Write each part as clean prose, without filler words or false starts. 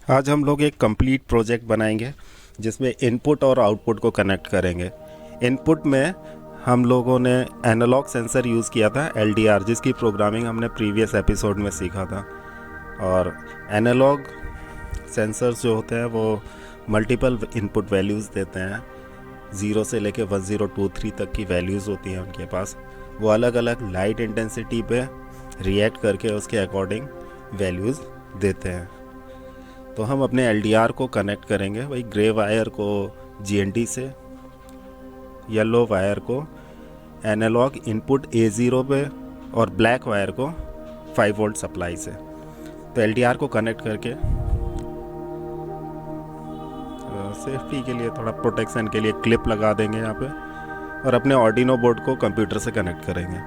आज हम लोग एक कंप्लीट प्रोजेक्ट बनाएंगे जिसमें इनपुट और आउटपुट को कनेक्ट करेंगे। इनपुट में हम लोगों ने एनालॉग सेंसर यूज़ किया था LDR, जिसकी प्रोग्रामिंग हमने प्रीवियस एपिसोड में सीखा था। और एनालॉग सेंसर्स जो होते हैं वो मल्टीपल इनपुट वैल्यूज़ देते हैं, 0 से लेके 1023 तक की वैल्यूज़ होती हैं उनके पास। वो अलग अलग लाइट इंटेंसिटी पे रिएक्ट करके उसके अकॉर्डिंग वैल्यूज़ देते हैं। तो हम अपने LDR को कनेक्ट करेंगे, वही ग्रे वायर को GND से, येलो वायर को एनालॉग इनपुट A0 पे और ब्लैक वायर को 5 वोल्ट सप्लाई से। तो LDR को कनेक्ट करके सेफ्टी के लिए, थोड़ा प्रोटेक्शन के लिए क्लिप लगा देंगे यहाँ पे और अपने आर्डिनो बोर्ड को कंप्यूटर से कनेक्ट करेंगे।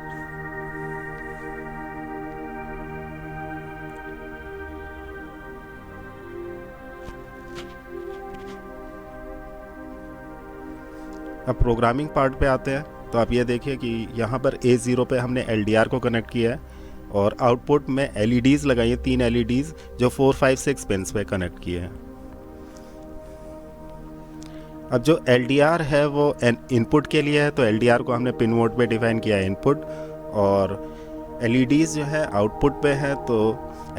अब प्रोग्रामिंग पार्ट पे आते हैं। तो आप ये देखिए कि यहाँ पर A0 पे हमने LDR को कनेक्ट किया है और आउटपुट में LEDs लगाई है, 3 LEDs जो 4, 5, 6 पिन्स पे कनेक्ट किए हैं। अब जो LDR है वो इनपुट के लिए है, तो LDR को हमने पिन मोड पे डिफाइन किया है इनपुट, और LEDs जो है आउटपुट पे है, तो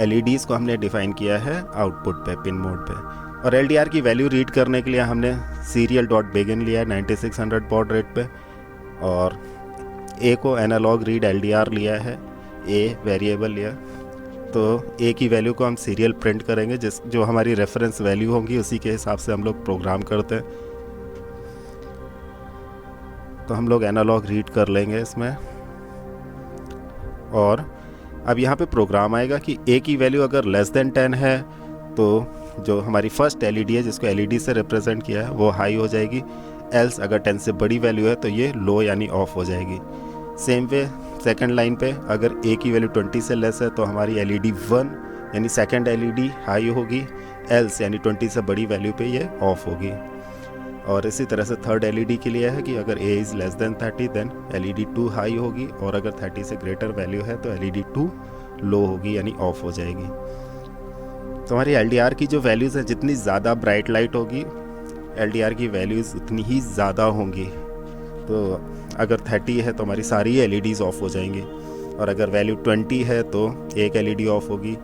LEDs को हमने डिफाइन किया है आउटपुट पे, पिन मोड पे। और LDR की वैल्यू रीड करने के लिए हमने serial.begin लिया है 9600 बॉड रेट पे, और A को एनालॉग रीड LDR लिया है, A वेरिएबल लिया। तो A की वैल्यू को हम सीरियल प्रिंट करेंगे, जो हमारी रेफरेंस वैल्यू होंगी उसी के हिसाब से हम लोग प्रोग्राम करते हैं। तो हम लोग एनालॉग रीड कर लेंगे इसमें, और अब यहाँ पे प्रोग्राम आएगा कि A की वैल्यू अगर लेस देन 10 है तो जो हमारी फर्स्ट LED है, जिसको LED से रिप्रेजेंट किया है, वो हाई हो जाएगी। एल्स अगर 10 से बड़ी वैल्यू है तो ये लो यानी ऑफ हो जाएगी। सेम वे सेकंड लाइन पे अगर A की वैल्यू 20 से लेस है तो हमारी LED 1 यानी सेकंड LED हाई होगी, एल्स यानी 20 से बड़ी वैल्यू पे ये ऑफ होगी। और इसी तरह से थर्ड LED के लिए है कि अगर A is less than 30 then LED 2 high होगी, और अगर 30 से ग्रेटर वैल्यू है तो LED 2 लो होगी यानी ऑफ हो जाएगी। तो हमारी LDR की जो वैल्यूज़ है, जितनी ज़्यादा ब्राइट लाइट होगी LDR की वैल्यूज़ उतनी ही ज़्यादा होंगी। तो अगर 30 है तो हमारी सारी LEDs ऑफ हो जाएंगी, और अगर वैल्यू 20 है तो एक LED ऑफ होगी।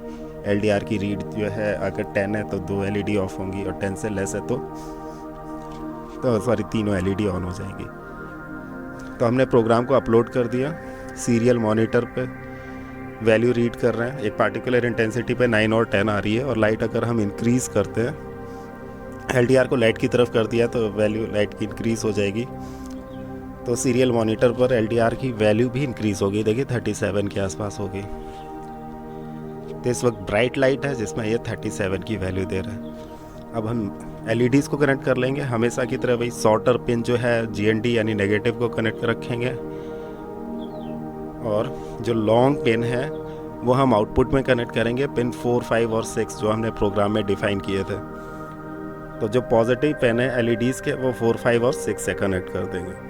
LDR की रीड जो है अगर 10 है तो 2 LED ऑफ होंगी, और 10 से लेस है तो सारी तीनों LED ऑन हो जाएंगी। तो हमने प्रोग्राम को अपलोड कर दिया, सीरियल मॉनिटर पे वैल्यू रीड कर रहे हैं। एक पार्टिकुलर इंटेंसिटी पे 9 और 10 आ रही है, और लाइट अगर हम इंक्रीज़ करते हैं, LDR को लाइट की तरफ कर दिया तो वैल्यू लाइट की इंक्रीज़ हो जाएगी। तो सीरियल मॉनिटर पर LDR की वैल्यू भी इंक्रीज़ होगी, देखिए 37 के आसपास होगी। तो इस वक्त ब्राइट लाइट है जिसमें ये 37 की वैल्यू दे रहा है। अब हम LEDs को कनेक्ट कर लेंगे, हमेशा की तरह वही सॉर्टर पिन जो है GND यानी नेगेटिव को कनेक्ट कर रखेंगे, और जो लॉन्ग पिन है वो हम आउटपुट में कनेक्ट करेंगे, पिन 4, 5 और 6 जो हमने प्रोग्राम में डिफाइन किए थे। तो जो पॉजिटिव पिन है LEDs के वो 4, 5 और 6 से कनेक्ट कर देंगे।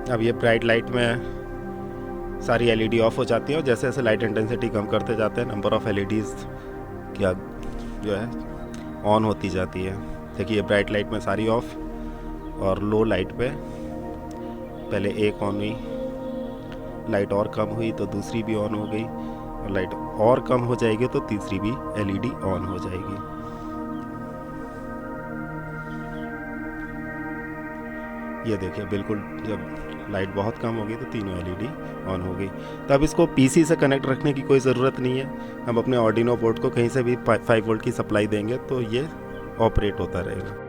अब ये ब्राइट लाइट में सारी LED ऑफ हो जाती है, और जैसे जैसे लाइट इंटेंसिटी कम करते जाते हैं नंबर ऑफ LEDs क्या जो है ऑन होती जाती है। देखिए ब्राइट लाइट में सारी ऑफ, और लो लाइट पे पहले एक ऑन हुई, लाइट और कम हुई तो दूसरी भी ऑन हो गई, और लाइट और कम हो जाएगी तो तीसरी भी LED ऑन हो जाएगी। ये देखिए बिल्कुल जब लाइट बहुत कम होगी तो तीनों LED ऑन हो गई। तो अब इसको PC से कनेक्ट रखने की कोई ज़रूरत नहीं है, हम अपने आर्डिनो बोर्ड को कहीं से भी 5 वोल्ट की सप्लाई देंगे तो ये ऑपरेट होता रहेगा।